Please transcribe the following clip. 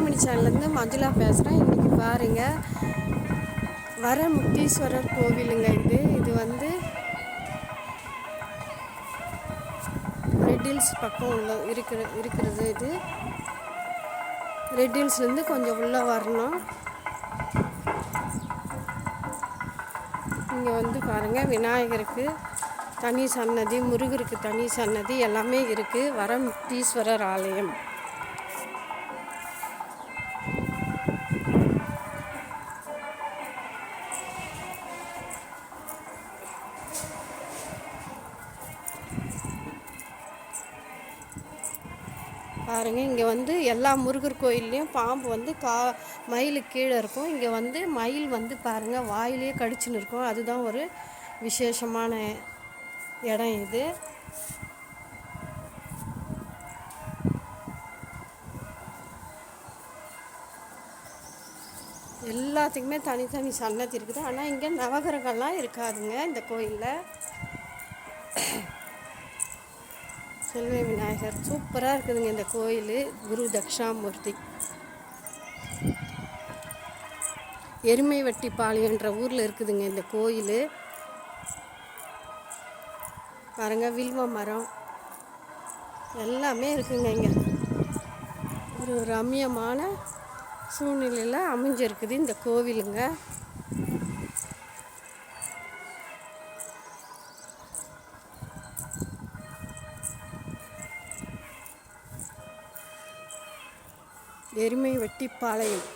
சிந்தாமணி சேனல்லேருந்து மஞ்சுளா பேசுகிறேன். இன்றைக்கி பாருங்கள், வரமுக்தீஸ்வரர் கோவிலுங்க. இது வந்து ரெட் ஹில்ஸ் பக்கம் இருக்கிறது. இது ரெட் ஹில்ஸ்லேருந்து கொஞ்சம் உள்ளே வரணும். இங்கே வந்து பாருங்கள், விநாயகருக்கு தனி சன்னதி, முருகருக்கு தனி சன்னதி எல்லாமே இருக்குது. வரமுக்தீஸ்வரர் ஆலயம். பாருங்கள், இங்கே வந்து எல்லா முருகர் கோயில்லையும் பாம்பு வந்து மயிலுக்கு கீழே இருக்கும். இங்கே வந்து மயில் வந்து பாருங்கள் வாயிலே கடிச்சுன்னு இருக்கும். அதுதான் ஒரு விசேஷமான இடம் இது. எல்லாத்துக்குமே தனித்தனி சன்னதி இருக்குது. ஆனால் இங்கே நவகிரகம்லாம் இருக்காதுங்க இந்த கோயிலில். செல்வ விநாயகர் சூப்பராக இருக்குதுங்க இந்த கோயில். குரு தட்சிணாமூர்த்தி. எருமைவட்டிப்பாளையன்ற ஊரில் இருக்குதுங்க இந்த கோயில். பாருங்கள், வில்வ மரம் எல்லாமே இருக்குங்க. இங்கே ஒரு ரம்யமான சூழ்நிலையில் அமைஞ்சிருக்குது இந்த கோவிலுங்க. எருமைவட்டிப்பாளையம்.